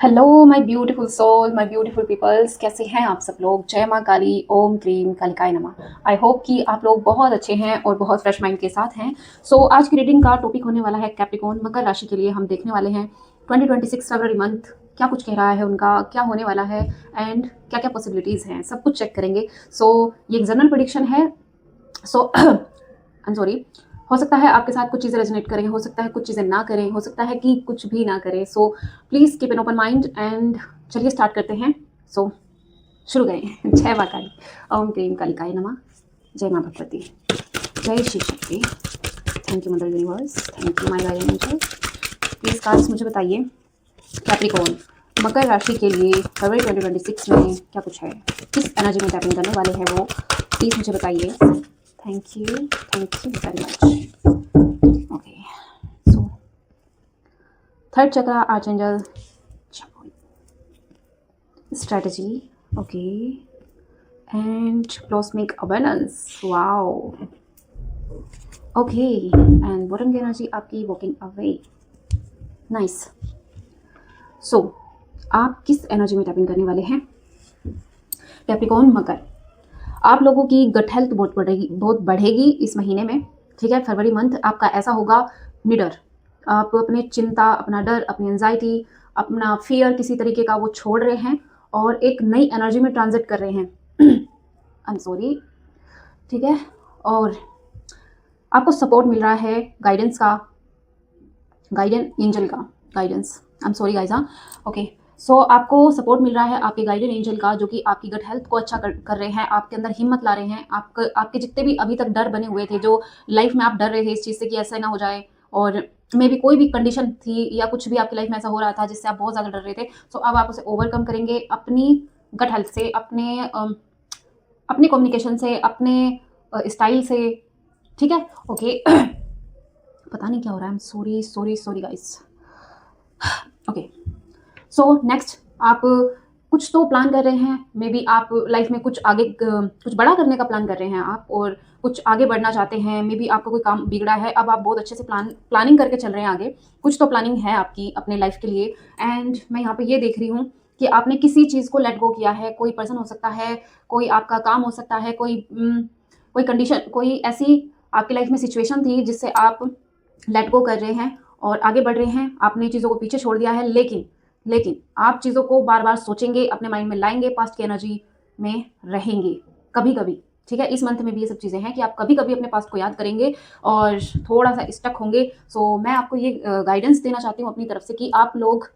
Hello my beautiful soul, my beautiful peoples, कैसे हैं आप सब लोग। जय माँ काली, ओम क्रीम कालिकाय नमः। आई होप कि आप लोग बहुत अच्छे हैं और बहुत फ्रेश माइंड के साथ हैं। आज की रीडिंग का टॉपिक होने वाला है कैप्रिकॉर्न, मकर राशि के लिए हम देखने वाले हैं 2026 फरवरी मंथ क्या कुछ कह रहा है, उनका क्या होने वाला है एंड क्या क्या पॉसिबिलिटीज़ हैं, सब कुछ चेक करेंगे। ये एक जनरल प्रेडिक्शन है। सो आई एम सॉरी, हो सकता है आपके साथ कुछ चीज़ें रेजोनेट करें, हो सकता है कुछ चीज़ें ना करें, हो सकता है कि कुछ भी ना करें। Please keep an open mind and चलिए स्टार्ट करते हैं। शुरू करें। जय माँ काली, ओम क्रीम कालिकाय नमः। जय माँ भगवती, जय Shiv Shakti. Thank you mother universe, thank you my guiding angel. Please cards मुझे बताइए कैप्रिकॉर्न मकर राशि के लिए फरवरी 2026 में क्या कुछ है, किस एनर्जी में टैपिंग करने वाले हैं वो, प्लीज़ मुझे बताइए। Thank you very much. Okay, so third चक्र आर्चेंजल strategy, okay, and cosmic abundance, wow, okay, and bottom की energy आपकी walking away, nice. so आप किस एनर्जी में टैपिंग करने वाले हैं कैप्रिकॉर्न मकर। आप लोगों की गट हेल्थ बहुत बढ़ेगी इस महीने में। ठीक है, फरवरी मंथ आपका ऐसा होगा निडर। आप अपने चिंता, अपना डर, अपनी एंजाइटी, अपना फियर किसी तरीके का वो छोड़ रहे हैं और एक नई एनर्जी में ट्रांजिट कर रहे हैं। आई एम सॉरी, ठीक है। और आपको सपोर्ट मिल रहा है गाइडेंस का, गाइडेंस एंजल का, guidance, I am sorry guys, हाँ, ओके। आपको सपोर्ट मिल रहा है आपके गाइडेंस एंजल का, जो कि आपकी गट हेल्थ को अच्छा कर रहे हैं, आपके अंदर हिम्मत ला रहे हैं। आपके जितने भी अभी तक डर बने हुए थे, जो लाइफ में आप डर रहे थे इस चीज़ से कि ऐसा ना हो जाए, और मे भी कोई भी कंडीशन थी या कुछ भी आपकी लाइफ में ऐसा हो रहा था जिससे आप बहुत ज़्यादा डर रहे थे, अब आप उसे ओवरकम करेंगे अपनी गट हेल्थ से, अपने कम्युनिकेशन से, अपने स्टाइल से। ठीक है, ओके। पता नहीं क्या हो रहा है, सॉरी गाइस। ओके, नेक्स्ट आप कुछ तो प्लान कर रहे हैं, मे बी आप लाइफ में कुछ आगे कुछ बड़ा करने का प्लान कर रहे हैं आप, और कुछ आगे बढ़ना चाहते हैं। मे बी आपका कोई काम बिगड़ा है, अब आप बहुत अच्छे से प्लानिंग करके चल रहे हैं आगे। कुछ तो प्लानिंग है आपकी अपने लाइफ के लिए। एंड मैं यहाँ पे ये देख रही हूँ कि आपने किसी चीज़ को लेट गो किया है। कोई पर्सन हो सकता है, कोई आपका काम हो सकता है, कोई कंडीशन, कोई ऐसी आपकी लाइफ में सिचुएशन थी जिससे आप लेट गो कर रहे हैं और आगे बढ़ रहे हैं। आपने चीज़ों को पीछे छोड़ दिया है, लेकिन आप चीज़ों को बार बार सोचेंगे, अपने माइंड में लाएंगे, पास्ट की एनर्जी में रहेंगे कभी कभी। ठीक है, इस मंथ में भी ये सब चीज़ें हैं कि आप कभी कभी अपने पास्ट को याद करेंगे और थोड़ा सा स्टक होंगे। मैं आपको ये गाइडेंस देना चाहती हूँ अपनी तरफ से कि आप लोग,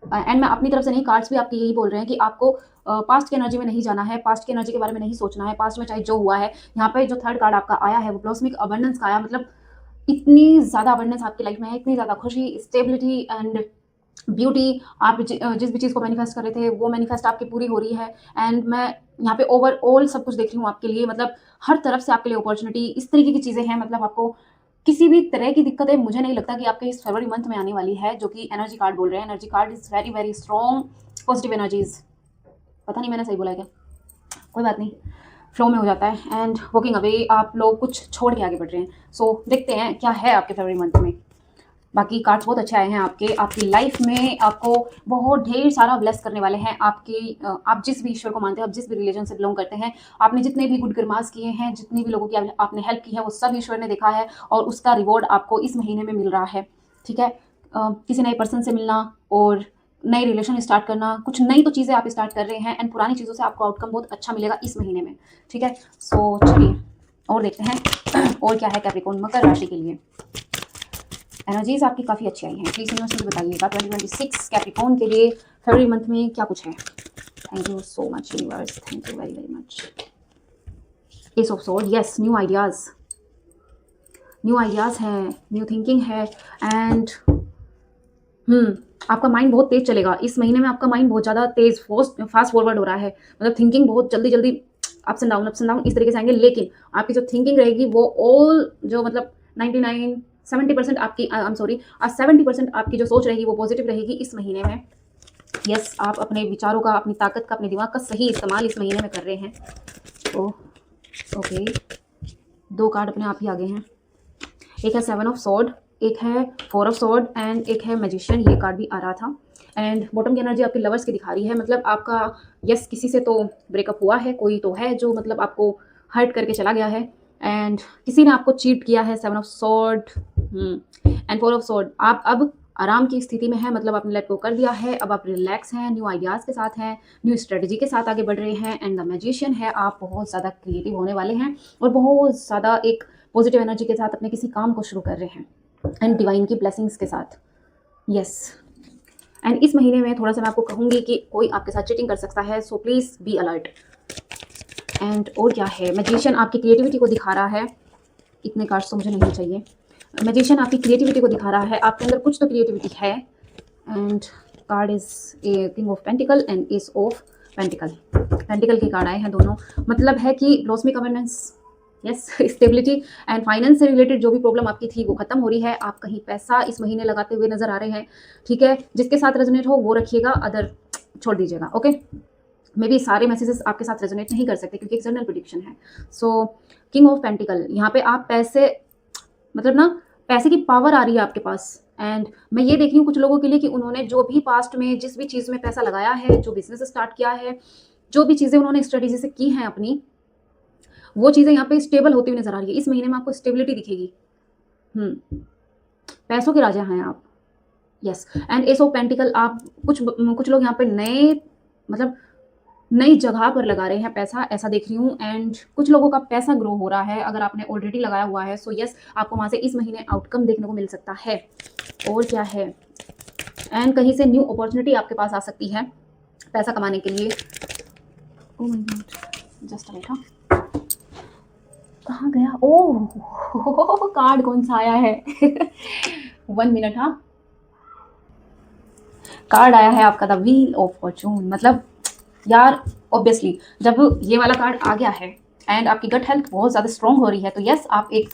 एंड मैं अपनी तरफ से नहीं, कार्ड्स भी आपके यही बोल रहे हैं कि आपको पास्ट की एनर्जी में नहीं जाना है, पास्ट की एनर्जी के बारे में नहीं सोचना है, पास्ट में चाहे जो हुआ है। यहाँ पे जो थर्ड कार्ड आपका आया है वो कॉस्मिक अबंडेंस का आया, मतलब इतनी ज़्यादा अबंडेंस आपकी लाइफ में है, इतनी ज़्यादा खुशी, स्टेबिलिटी एंड ब्यूटी। आप जिस भी चीज़ को मैनिफेस्ट कर रहे थे वो मैनिफेस्ट आपकी पूरी हो रही है। एंड मैं यहाँ पे ओवरऑल सब कुछ देख रही हूँ आपके लिए, मतलब हर तरफ से आपके लिए अपॉर्चुनिटी, इस तरीके की चीज़ें हैं। मतलब आपको किसी भी तरह की दिक्कतें मुझे नहीं लगता कि आपके इस फरवरी मंथ में आने वाली है, जो कि एनर्जी कार्ड बोल रहे हैं। Energy card is very very strong, positive energies. पता नहीं मैंने सही बोला है क्या, कोई बात नहीं, फ्लो में हो जाता है। एंड वॉकिंग अवे, आप लोग कुछ छोड़ के आगे बढ़ रहे हैं। देखते हैं क्या है आपके फरवरी मंथ में। बाकी कार्ड्स बहुत अच्छे आए हैं आपकी लाइफ में, आपको बहुत ढेर सारा ब्लेस करने वाले हैं। आप जिस भी ईश्वर को मानते हैं, आप जिस भी रिलीजन से बिलोंग करते हैं, आपने जितने भी गुड कर्मास किए हैं, जितनी भी लोगों की आपने हेल्प की है, वो सब ईश्वर ने देखा है और उसका रिवॉर्ड आपको इस महीने में मिल रहा है। ठीक है, किसी नए पर्सन से मिलना और नई रिलेशन स्टार्ट करना, कुछ नई तो चीज़ें आप स्टार्ट कर रहे हैं, एंड पुरानी चीज़ों से आपको आउटकम बहुत अच्छा मिलेगा इस महीने में। ठीक है, चलिए और देखते हैं और क्या है कैप्रिकॉर्न मकर राशि के लिए। एनर्जीज आपकी काफ़ी अच्छी आई हैं, प्लीज़ यूनिवर्स मुझे बताइएगा 2026 कैप्रिकॉर्न के लिए फरवरी मंथ में क्या कुछ है। Thank you so much universe, thank you very very much. S of sword, yes, new ideas हैं, न्यू थिंकिंग है। एंड आपका माइंड बहुत तेज चलेगा इस महीने में। आपका माइंड बहुत ज़्यादा तेज फास्ट फॉरवर्ड हो रहा है, मतलब थिंकिंग बहुत जल्दी जल्दी अप्स एंड डाउन इस तरीके से आएंगे। लेकिन आपकी जो थिंकिंग रहेगी वो ऑल जो मतलब 99 70% आपकी, आई एम सॉरी, 70% आपकी जो सोच रहेगी वो पॉजिटिव रहेगी इस महीने में। यस, आप अपने विचारों का, अपनी ताकत का, अपने दिमाग का सही इस्तेमाल इस महीने में कर रहे हैं। ओके, 2 कार्ड अपने आप ही आ गए हैं। एक है 7 ऑफ सॉर्ड, एक है 4 ऑफ सॉर्ड एंड एक है मैजिशियन। ये कार्ड भी आ रहा था। एंड बॉटम की एनर्जी आपके लवर्स की दिखा रही है, मतलब आपका यस किसी से तो ब्रेकअप हुआ है, कोई तो है जो मतलब आपको हर्ट करके चला गया है एंड किसी ने आपको चीट किया है। 7 of sword and 4 of sword. आप अब आराम की स्थिति में है, मतलब आपने लेट गो कर दिया है, अब आप रिलैक्स हैं, न्यू आइडियाज़ के साथ हैं, न्यू स्ट्रेटजी के साथ आगे बढ़ रहे हैं। एंड द मैजिशियन है, आप बहुत ज़्यादा क्रिएटिव होने वाले हैं और बहुत ज़्यादा एक पॉजिटिव एनर्जी के साथ अपने किसी काम को शुरू कर रहे हैं एंड डिवाइन की ब्लेसिंग्स के साथ। यस एंड इस महीने में थोड़ा सा मैं आपको कहूँगी कि कोई आपके साथ चीटिंग कर सकता है, so please be alert. And और क्या है, मैजिशियन आपकी क्रिएटिविटी को दिखा रहा है। इतने कार्ड्स तो मुझे नहीं चाहिए। मैजिशियन आपकी क्रिएटिविटी को दिखा रहा है, आपके अंदर कुछ तो क्रिएटिविटी है। And card is a king of pentacle and S of pentacle. Pentacle के कार्ड आए हैं दोनों, मतलब है कि लॉसमी कवर्नेंस, यस स्टेबिलिटी एंड फाइनेंस से रिलेटेड जो भी प्रॉब्लम आपकी थी वो खत्म हो रही है। आप कहीं पैसा इस महीने लगाते हुए नजर आ रहे हैं, ठीक है। जिसके साथ रेजोनेट हो वो रखिएगा, अदर छोड़ दीजिएगा, ओके। मे बी सारे मैसेजेस आपके साथ रेजोनेट नहीं कर सकते क्योंकि एक जनरल प्रेडिक्शन है। सो किंग ऑफ पेंटिकल, यहाँ पे आप पैसे, मतलब ना पैसे की पावर आ रही है आपके पास। एंड मैं ये देख रही हूँ कुछ लोगों के लिए कि उन्होंने जो भी पास्ट में जिस भी चीज़ में पैसा लगाया है, जो बिजनेस स्टार्ट किया है, जो भी चीज़ें उन्होंने स्ट्रेटेजी से की हैं अपनी, वो चीज़ें यहाँ पे स्टेबल होती हुई नजर आ रही है। इस महीने में आपको स्टेबिलिटी दिखेगी। पैसों के राजा हैं आप, yes. And S of pentacle, आप कुछ लोग यहाँ पे नए, मतलब नई जगह पर लगा रहे हैं पैसा, ऐसा देख रही हूँ। एंड कुछ लोगों का पैसा ग्रो हो रहा है, अगर आपने ऑलरेडी लगाया हुआ है सो यस आपको वहाँ से इस महीने आउटकम देखने को मिल सकता है। और क्या है, एंड कहीं से न्यू अपॉर्चुनिटी आपके पास आ सकती है पैसा कमाने के लिए। Oh my God, just wait, हाँ कहाँ गया, ओह कार्ड कौन सा आया है 1 मिनट, हाँ कार्ड आया है आपका द व्हील ऑफ फॉर्चून। मतलब यार ऑब्वियसली जब ये वाला कार्ड आ गया है एंड आपकी गट हेल्थ बहुत ज़्यादा स्ट्रॉन्ग हो रही है, तो यस आप एक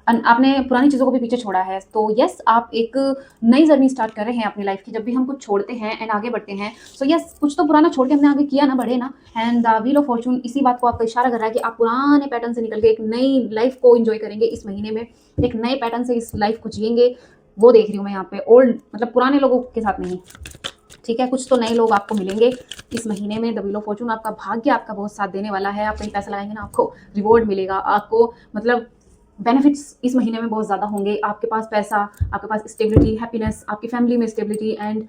आपने पुरानी चीज़ों को भी पीछे छोड़ा है, तो यस आप एक नई जर्नी स्टार्ट कर रहे हैं अपनी लाइफ की। जब भी हम कुछ छोड़ते हैं एंड आगे बढ़ते हैं, सो यस कुछ तो पुराना छोड़ के हमने आगे किया ना, बढ़े ना। And the wheel of Fortune इसी बात को आपको इशारा कर रहा है कि आप पुराने पैटर्न से निकल के एक नई लाइफ को एंजॉय करेंगे इस महीने में, एक नए पैटर्न से इस लाइफ को जिएंगे। वो देख रही हूँ मैं यहाँ पे, ओल्ड मतलब पुराने लोगों के साथ नहीं, ठीक है। कुछ तो नए लोग आपको मिलेंगे इस महीने में। द व्हील ऑफ फॉर्चून, आपका भाग्य आपका बहुत साथ देने वाला है। आप कहीं पैसा लगाएंगे ना, आपको रिवॉर्ड मिलेगा, आपको मतलब बेनिफिट्स इस महीने में बहुत ज़्यादा होंगे। आपके पास पैसा, आपके पास स्टेबिलिटी, हैप्पीनेस, आपकी फैमिली में स्टेबिलिटी एंड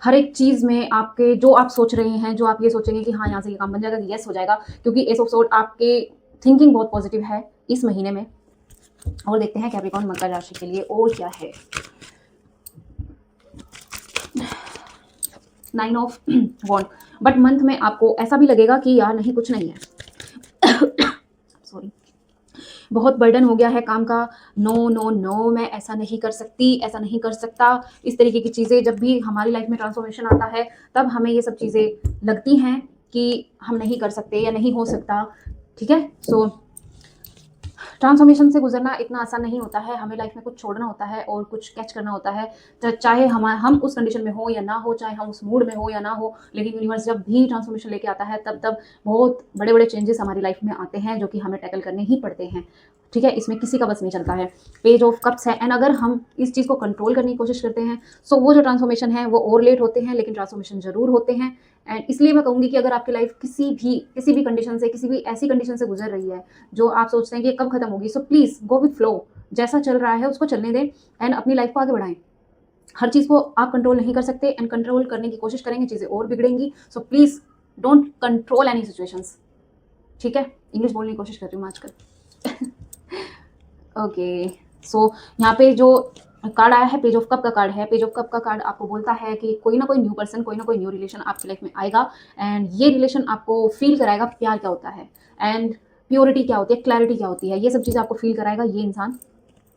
हर एक चीज़ में आपके जो आप सोच रहे हैं, जो आप ये सोचेंगे कि हाँ यहाँ से ये काम बन जाएगा, यस हो जाएगा, क्योंकि एस ऑफ सोर्ड आपके थिंकिंग बहुत पॉजिटिव है इस महीने में। और देखते हैं कैप्रिकॉर्न मकर राशि के लिए और क्या है। 9 ऑफ वॉन्ड, बट मंथ में आपको ऐसा भी लगेगा कि यार नहीं कुछ नहीं है सॉरी, बहुत बर्डन हो गया है काम का, नो नो नो मैं ऐसा नहीं कर सकती, ऐसा नहीं कर सकता। इस तरीके की चीज़ें जब भी हमारी लाइफ में ट्रांसफॉर्मेशन आता है तब हमें ये सब चीज़ें लगती हैं कि हम नहीं कर सकते या नहीं हो सकता, ठीक है। सो ट्रांसफॉर्मेशन से गुजरना इतना आसान नहीं होता है, हमें लाइफ में कुछ छोड़ना होता है और कुछ कैच करना होता है, चाहे हम उस कंडीशन में हो या ना हो, चाहे हम उस मूड में हो या ना हो, लेकिन यूनिवर्स जब भी ट्रांसफॉर्मेशन लेके आता है तब बहुत बड़े बड़े चेंजेस हमारी लाइफ में आते हैं जो कि हमें टैकल करने ही पड़ते हैं, ठीक है। इसमें किसी का बस नहीं चलता है। पेज ऑफ कप्स है, एंड अगर हम इस चीज़ को कंट्रोल करने की कोशिश करते हैं सो वो जो ट्रांसफॉर्मेशन है वो और लेट होते हैं, लेकिन ट्रांसफॉर्मेशन जरूर होते हैं। एंड इसलिए मैं कहूँगी कि अगर आपकी लाइफ किसी भी कंडीशन से, किसी भी ऐसी कंडीशन से गुजर रही है जो आप सोचते हैं कि कब खत्म होगी, so please go with flow, जैसा चल रहा है उसको चलने दें एंड अपनी लाइफ को आगे बढ़ाएं। हर चीज़ को आप कंट्रोल नहीं कर सकते एंड कंट्रोल करने की कोशिश करेंगे चीज़ें और बिगड़ेंगी। So please don't control any situations, ठीक है। इंग्लिश बोलने की कोशिश कर रही हूँ आजकल ओके। सो यहाँ पे जो कार्ड आया है पेज ऑफ कप का कार्ड है। पेज ऑफ कप का कार्ड आपको बोलता है कि कोई ना कोई न्यू पर्सन, कोई ना कोई न्यू रिलेशन आपकी लाइफ में आएगा एंड ये रिलेशन आपको फील कराएगा प्यार क्या होता है एंड प्योरिटी क्या होती है, क्लैरिटी क्या होती है, ये सब चीज़ें आपको फील कराएगा ये इंसान।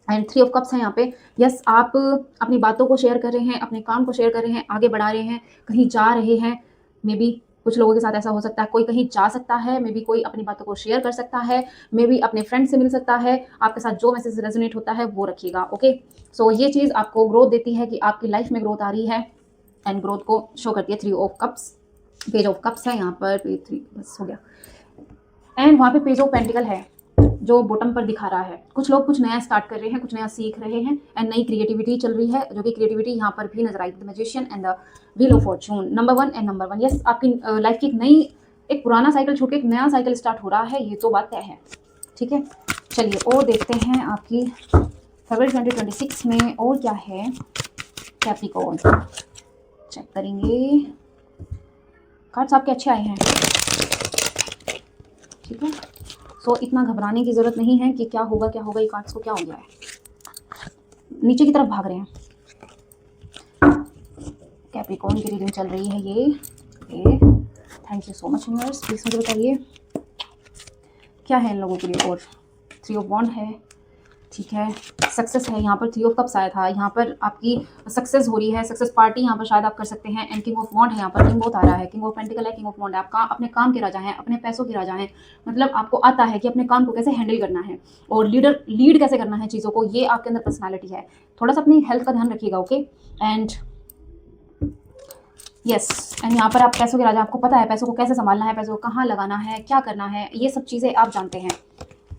एंड 3 ऑफ कप्स है यहाँ पे, यस आप अपनी बातों को शेयर कर रहे हैं, अपने काम को शेयर कर रहे हैं, आगे बढ़ा रहे हैं, कहीं जा रहे हैं। मे बी कुछ लोगों के साथ ऐसा हो सकता है, कोई कहीं जा सकता है, मे बी कोई अपनी बातों को शेयर कर सकता है, मे बी अपने फ्रेंड से मिल सकता है। आपके साथ जो मैसेज रेजोनेट होता है वो रखिएगा, ओके। सो ये चीज़ आपको ग्रोथ देती है कि आपकी लाइफ में ग्रोथ आ रही है एंड ग्रोथ को शो करती है 3 of cups. Page of cups है यहाँ पर, पेज 3 बस हो गया। एंड वहाँ पे पेज ऑफ पेंटिकल है, जो बॉटम पर दिखा रहा है। कुछ लोग कुछ नया स्टार्ट कर रहे हैं, कुछ नया सीख रहे हैं एंड नई क्रिएटिविटी चल रही है, जो कि क्रिएटिविटी यहाँ पर भी नजर आई। The magician and the wheel of fortune, number 1 and number 1। Yes, आपकी लाइफ की एक पुराना साइकिल छूट के एक नया साइकिल स्टार्ट हो रहा है, ये तो बात तय है। ठीक है, चलिए और देखते हैं आपकी फरवरी 2026 में और क्या है कैप्रिकॉर्न। चेक करेंगे, कार्ड्स आपके अच्छे आए हैं। ठीक है, सो इतना घबराने की ज़रूरत नहीं है कि क्या होगा क्या होगा, ये कार्ड्स को क्या हो गया है। नीचे की तरफ भाग रहे हैं। कैप्रिकॉर्न की रीडिंग चल रही है ये। Thank you so much universe. Please मुझे बताइए क्या है इन लोगों के लिए। और 3 ऑफ वॉन्ड है, ठीक है, सक्सेस है यहाँ पर। 3 ऑफ कप्स आया था, यहाँ पर आपकी सक्सेस हो रही है, सक्सेस पार्टी यहाँ पर शायद आप कर सकते हैं। एंड किंग ऑफ वॉन्ड है यहाँ पर, किंग बहुत आ रहा है, किंग ऑफ पेंटिकल है, किंग ऑफ वॉन्ड है। आप अपने काम के राजा हैं, अपने पैसों के राजा हैं, मतलब आपको आता है कि अपने काम को कैसे हैंडल करना है और लीड कैसे करना है चीज़ों को, ये आपके अंदर पर्सनैलिटी है। थोड़ा सा अपनी हेल्थ का ध्यान रखिएगा, ओके। एंड यस, एंड यहाँ पर आप पैसों के राजा, आपको पता है पैसों को कैसे संभालना है, पैसों को कहाँ लगाना है, क्या करना है, ये सब चीज़ें आप जानते हैं।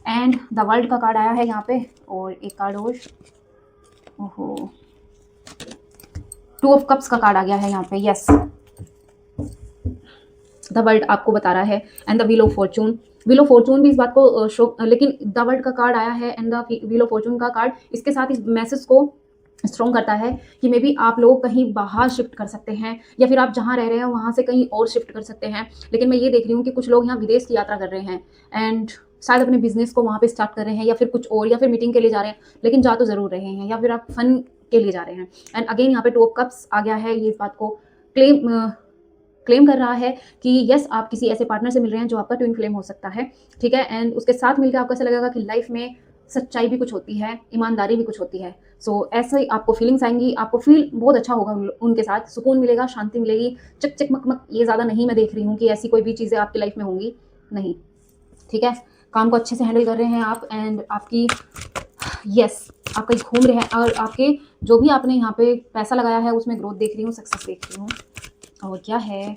एंड द वर्ल्ड का कार्ड आया है यहाँ पे, और एक कार्ड और, ओहो, 2 ऑफ कप्स का कार्ड आ गया है यहाँ पे। यस, द वर्ल्ड आपको बता रहा है। And the wheel of Fortune, wheel of Fortune भी इस बात को शो, लेकिन द वर्ल्ड का कार्ड आया है and the wheel of Fortune का कार्ड इसके साथ इस मैसेज को स्ट्रॉन्ग करता है कि मे बी आप लोग कहीं बाहर शिफ्ट कर सकते हैं, या फिर आप जहाँ रह रहे हैं वहाँ से कहीं और शिफ्ट कर सकते हैं। लेकिन मैं ये देख रही हूँ कि कुछ लोग यहाँ विदेश की यात्रा कर रहे हैं एंड शायद अपने बिजनेस को वहाँ पे स्टार्ट कर रहे हैं, या फिर कुछ और, या फिर मीटिंग के लिए जा रहे हैं, लेकिन जा तो ज़रूर रहे हैं, या फिर आप फन के लिए जा रहे हैं। एंड अगेन यहाँ पे 2 ऑफ कप्स आ गया है, ये इस बात को क्लेम कर रहा है कि यस, आप किसी ऐसे पार्टनर से मिल रहे हैं जो आपका ट्विन फ्लेम हो सकता है। ठीक है, एंड उसके साथ मिलकर आपको ऐसा लगेगा कि लाइफ में सच्चाई भी कुछ होती है, ईमानदारी भी कुछ होती है। सो ऐसे ही आपको फीलिंग्स आएंगी, आपको फील बहुत अच्छा होगा उनके साथ, सुकून मिलेगा, शांति मिलेगी। चक चक मक मक ये ज़्यादा नहीं मैं देख रही हूँ कि ऐसी कोई भी चीज़ें आपकी लाइफ में होंगी, नहीं। ठीक है, काम को अच्छे से हैंडल कर रहे हैं आप। एंड आपकी यस, आप कहीं घूम रहे हैं, और आपके जो भी आपने यहाँ पे पैसा लगाया है उसमें ग्रोथ देख रही हूँ, सक्सेस देख रही हूँ। और क्या है,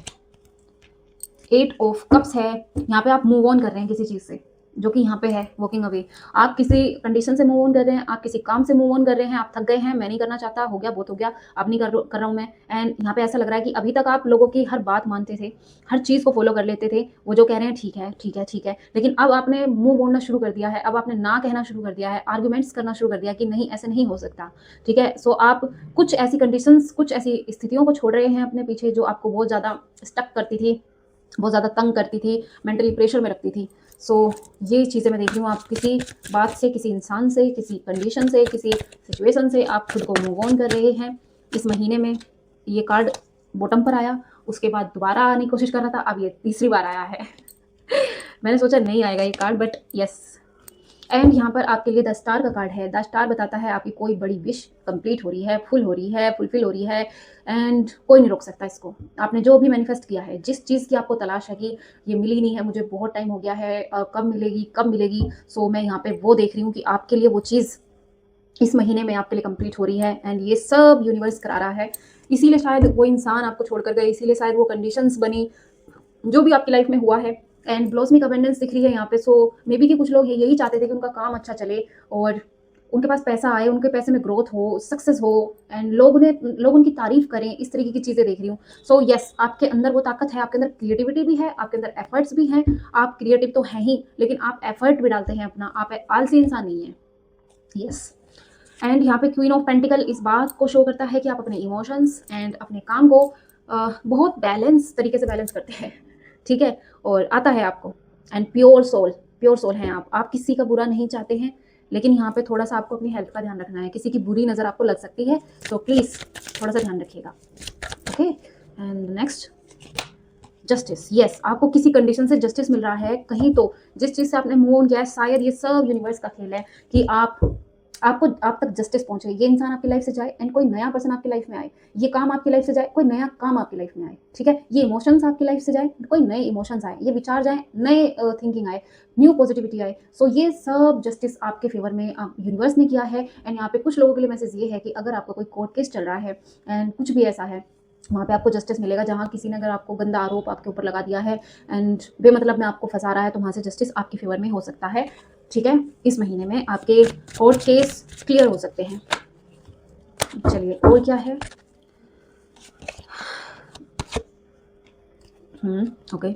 8 ऑफ कप्स है, यहाँ पे आप मूव ऑन कर रहे हैं किसी चीज़ से, जो कि यहाँ पे है वॉकिंग अवे। आप किसी कंडीशन से मूव ऑन कर रहे हैं, आप किसी काम से मूव ऑन कर रहे हैं, आप थक गए हैं, मैं नहीं करना चाहता, हो गया बहुत हो गया, अब नहीं कर रहा हूँ मैं। एंड यहाँ पे ऐसा लग रहा है कि अभी तक आप लोगों की हर बात मानते थे, हर चीज़ को फॉलो कर लेते थे, वो जो कह रहे हैं ठीक है ठीक है ठीक है, लेकिन अब आपने मुंह बोलना शुरू कर दिया है, अब आपने ना कहना शुरू कर दिया है, आर्ग्यूमेंट्स करना शुरू कर दिया कि नहीं ऐसे नहीं हो सकता। ठीक है, सो आप कुछ ऐसी कंडीशंस, कुछ ऐसी स्थितियों को छोड़ रहे हैं अपने पीछे जो आपको बहुत ज़्यादा स्टक करती थी, बहुत ज़्यादा तंग करती थी, मेंटली प्रेशर में रखती थी। सो ये चीज़ें मैं देख रही हूँ, आप किसी बात से, किसी इंसान से, किसी कंडीशन से, किसी सिचुएशन से आप खुद को मूव ऑन कर रहे हैं इस महीने में। ये कार्ड बॉटम पर आया, उसके बाद दोबारा आने की कोशिश कर रहा था, अब ये तीसरी बार आया है। मैंने सोचा नहीं आएगा ये कार्ड, बट यस। एंड यहाँ पर आपके लिए द स्टार का कार्ड है। द स्टार बताता है आपकी कोई बड़ी विश कंप्लीट हो रही है, फुल हो रही है, फुलफिल हो रही है, एंड कोई नहीं रोक सकता इसको। आपने जो भी मैनिफेस्ट किया है, जिस चीज़ की आपको तलाश है कि ये मिली नहीं है, मुझे बहुत टाइम हो गया है, कब मिलेगी कब मिलेगी, सो मैं यहाँ पे वो देख रही हूँ कि आपके लिए वो चीज़ इस महीने में आपके लिए कंप्लीट हो रही है। एंड ये सब यूनिवर्स करा रहा है, इसीलिए शायद वो इंसान आपको छोड़कर गए, इसीलिए शायद वो कंडीशंस बनी, जो भी आपकी लाइफ में हुआ है। एंड ब्लॉसमिक अबेंडेंस दिख रही है यहाँ पे। सो मे बी कि कुछ लोग यही चाहते थे कि उनका काम अच्छा चले और उनके पास पैसा आए, उनके पैसे में ग्रोथ हो, सक्सेस हो, एंड लोग उनकी तारीफ करें, इस तरीके की चीज़ें देख रही हूँ। सो यस, आपके अंदर वो ताकत है, आपके अंदर क्रिएटिविटी भी है, आपके अंदर एफर्ट्स भी हैं। आप क्रिएटिव तो हैं ही, लेकिन आप एफर्ट भी डालते हैं अपना, आप आलसी इंसान नहीं है। यस, एंड यहाँ पे क्वीन ऑफ पेंटिकल इस बात को शो करता है कि आप अपने इमोशंस एंड अपने काम को बहुत बैलेंस तरीके से बैलेंस करते हैं। ठीक है, और आता है आपको। एंड प्योर सोल हैं आप किसी का बुरा नहीं चाहते हैं, लेकिन यहाँ पे थोड़ा सा आपको अपनी हेल्थ का ध्यान रखना है। किसी की बुरी नज़र आपको लग सकती है, तो प्लीज़ थोड़ा सा ध्यान रखिएगा, okay. And next, justice. Yes, आपको किसी कंडीशन से जस्टिस मिल रहा है कहीं, तो जिस चीज़ से आपने मूव ऑन किया है, शायद ये सब यूनिवर्स का खेल है कि आप तक जस्टिस पहुंचे, ये इंसान आपकी लाइफ से जाए एंड कोई नया पर्सन आपकी लाइफ में आए, ये काम आपकी लाइफ से जाए, कोई नया काम आपकी लाइफ में आए। ठीक है, ये इमोशंस आपकी लाइफ से जाए, कोई नए इमोशंस आए, ये विचार जाए, नए थिंकिंग आए, न्यू पॉजिटिविटी आए। सो ये सब जस्टिस आपके फेवर में यूनिवर्स ने किया है। एंड यहाँ पे कुछ लोगों के लिए मैसेज ये है कि अगर आपका कोई कोर्ट केस चल रहा है एंड कुछ भी ऐसा है, वहाँ पे आपको जस्टिस मिलेगा। जहाँ किसी ने अगर आपको गंदा आरोप आपके ऊपर लगा दिया है एंड बेमतलब में आपको फंसा रहा है, तो वहाँ से जस्टिस आपके फेवर में हो सकता है। ठीक है, इस महीने में आपके कोर्ट केस क्लियर हो सकते हैं। चलिए और क्या है। ओके,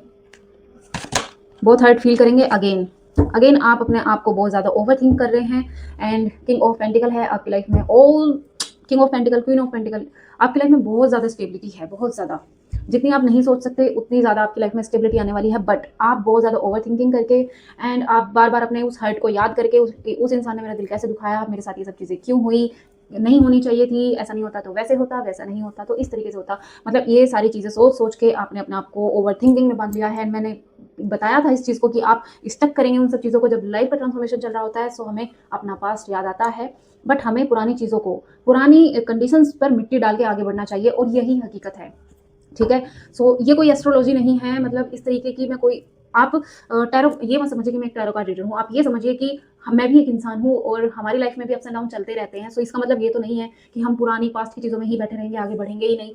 बहुत हर्ट फील करेंगे अगेन। अगेन आप अपने आप को बहुत ज़्यादा ओवर थिंक कर रहे हैं। एंड किंग ऑफ पेंटिकल है आपकी लाइफ में, all king of pentacle, queen of pentacle, आपकी लाइफ में बहुत ज़्यादा स्टेबिलिटी है, बहुत ज़्यादा। जितनी आप नहीं सोच सकते उतनी ज़्यादा आपकी लाइफ में स्टेबिलिटी आने वाली है। बट आप बहुत ज़्यादा ओवर थिंकिंग करके एंड आप बार बार अपने उस हर्ट को याद करके उस इंसान ने मेरा दिल कैसे दुखाया, मेरे साथ ये सब चीज़ें क्यों हुई, नहीं होनी चाहिए थी, ऐसा नहीं होता तो वैसे होता, वैसा नहीं होता तो इस तरीके से होता। मतलब ये सारी चीज़ें सोच सोच के आपने अपने आप को ओवर थिंकिंग में बांध लिया है। मैंने बताया था इस चीज़ को कि आप स्टक करेंगे उन सब चीज़ों को। जब लाइफ का ट्रांसफॉर्मेशन चल रहा होता है सो हमें अपना पास्ट याद आता है, बट हमें पुरानी चीज़ों को, पुरानी कंडीशंस पर मिट्टी डाल के आगे बढ़ना चाहिए और यही हकीकत है। ठीक है, सो ये कोई एस्ट्रोलॉजी नहीं है, मतलब इस तरीके की मैं कोई, आप टैरो ये मत समझिए कि मैं एक टैरो कार्ड रीडर हूँ। आप ये समझिए कि मैं भी एक इंसान हूँ और हमारी लाइफ में भी अप्स एंड डाउन चलते रहते हैं। सो इसका मतलब ये तो नहीं है कि हम पुरानी पास्ट की चीज़ों में ही बैठे रहेंगे, आगे बढ़ेंगे ही नहीं।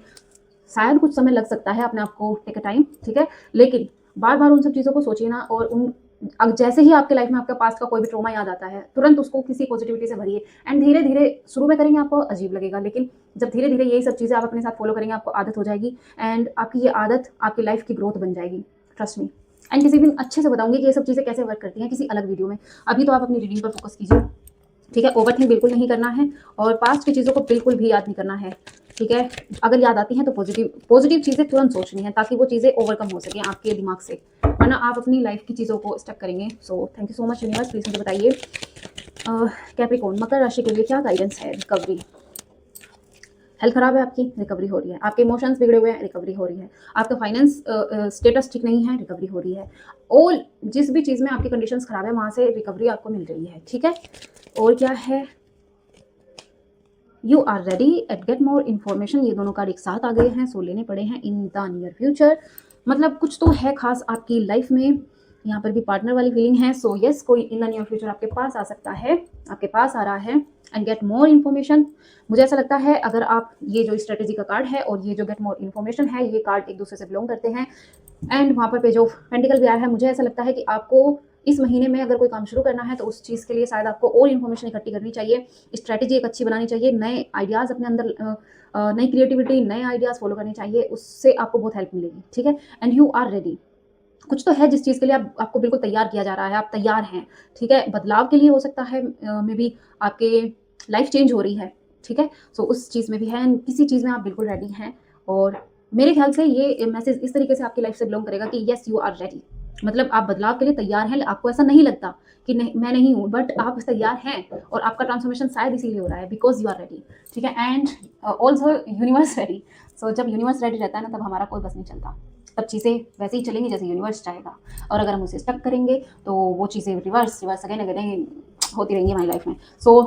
शायद कुछ समय लग सकता है, अपने आप को टेक अ टाइम, ठीक है, लेकिन बार बार उन सब चीज़ों को सोचिए ना। और उन अब जैसे ही आपके लाइफ में आपके पास्ट का कोई भी ट्रॉमा याद आता है तुरंत उसको किसी पॉजिटिविटी से भरिए। एंड धीरे धीरे शुरू में करेंगे आपको अजीब लगेगा, लेकिन जब धीरे धीरे यही सब चीज़ें आप अपने साथ फॉलो करेंगे आपको आदत हो जाएगी। एंड आपकी ये आदत आपकी लाइफ की ग्रोथ बन जाएगी, ट्रस्ट मी। एंड किसी दिन अच्छे से बताऊंगी कि ये सब चीज़ें कैसे वर्क करती हैं किसी अलग वीडियो में। अभी तो आप अपनी रीडिंग पर फोकस कीजिए, ठीक है। ओवरथिंक बिल्कुल नहीं करना है और पास्ट की चीज़ों को बिल्कुल भी याद नहीं करना है, ठीक है। अगर याद आती हैं तो पॉजिटिव पॉजिटिव चीज़ें तुरंत सोचनी है ताकि वो चीज़ें ओवरकम हो सकें आपके दिमाग से, वरना आप अपनी लाइफ की चीज़ों को स्टक करेंगे। So thank you so much universe, please मुझे बताइए कैप्रिकॉर्न मकर राशि के लिए क्या गाइडेंस है। रिकवरी, हेल्थ खराब है आपकी, रिकवरी हो रही है। आपके इमोशंस बिगड़े हुए हैं, रिकवरी हो रही है। आपका फाइनेंस स्टेटस ठीक नहीं है, रिकवरी हो रही है। और जिस भी चीज़ में आपकी कंडीशंस खराब है वहाँ से रिकवरी आपको मिल रही है, ठीक है। और क्या है, you are ready at get more information. ये दोनों कार्ड एक साथ आ गए हैं, सो लेने पड़े हैं इन द नियर फ्यूचर। मतलब कुछ तो है खास आपकी लाइफ में, यहाँ पर भी पार्टनर वाली फीलिंग है। सो यस, कोई इन द नियर फ्यूचर आपके पास आ सकता है, आपके पास आ रहा है एंड गेट मोर इन्फॉर्मेशन। मुझे ऐसा लगता है अगर आप, ये जो स्ट्रेटेजी का कार्ड है और ये जो गेट मोर इन्फॉर्मेशन है, ये कार्ड एक दूसरे से बिलोंग करते हैं। एंड वहाँ पर पेज ऑफ पेंटिकल भी आया है। मुझे ऐसा लगता है कि आपको इस महीने में अगर कोई काम शुरू करना है तो उस चीज़ के लिए शायद आपको और इन्फॉर्मेशन इकट्ठी करनी चाहिए, स्ट्रैटेजी एक अच्छी बनानी चाहिए, नए आइडियाज़ अपने अंदर, नई क्रिएटिविटी, नए आइडियाज़ फॉलो करने चाहिए, उससे आपको बहुत हेल्प मिलेगी, ठीक है। एंड यू आर रेडी, कुछ तो है जिस चीज़ के लिए आपको बिल्कुल तैयार किया जा रहा है, आप तैयार हैं, ठीक है। बदलाव के लिए हो सकता है, मे बी आपके लाइफ चेंज हो रही है, ठीक है। सो उस चीज़ में भी है, किसी चीज़ में आप बिल्कुल रेडी हैं। और मेरे ख्याल से ये मैसेज इस तरीके से आपकी लाइफ से बिलोंग करेगा कि येस यू आर रेडी, मतलब आप बदलाव के लिए तैयार हैं। आपको ऐसा नहीं लगता कि नहीं मैं नहीं हूँ, बट आप तैयार हैं और आपका ट्रांसफॉर्मेशन शायद इसीलिए हो रहा है बिकॉज यू आर रेडी, ठीक है। And also universe ready. So जब यूनिवर्स रेडी रहता है ना तब हमारा कोई बस नहीं चलता, तब चीज़ें वैसे ही चलेंगी जैसे यूनिवर्स चाहेगा। और अगर हम उसे स्टक करेंगे तो वो चीज़ें रिवर्स रिवर्स अगेन अगेन होती रहेंगी हमारी लाइफ में। सो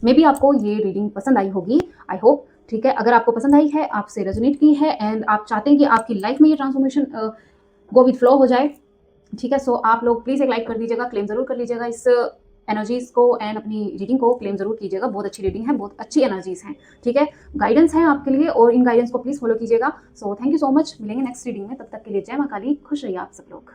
मे बी आपको ये रीडिंग पसंद आई होगी, आई होप, ठीक है। अगर आपको पसंद आई है, आपसे रेजोनेट की है एंड आप चाहते हैं कि आपकी लाइफ में ये ट्रांसफॉर्मेशन गो विथ फ्लो हो जाए, ठीक है। सो आप लोग प्लीज़ एक लाइक कर दीजिएगा, क्लेम ज़रूर कर लीजिएगा इस एनर्जीज़ को एंड अपनी रीडिंग को क्लेम ज़रूर कीजिएगा। बहुत अच्छी रीडिंग है, बहुत अच्छी एनर्जीज़ हैं, ठीक है। गाइडेंस है आपके लिए और इन गाइडेंस को प्लीज़ फॉलो कीजिएगा। So thank you so much, मिलेंगे नेक्स्ट रीडिंग में, तब तक के लिए जय माँ काली, खुश रहिए आप सब लोग।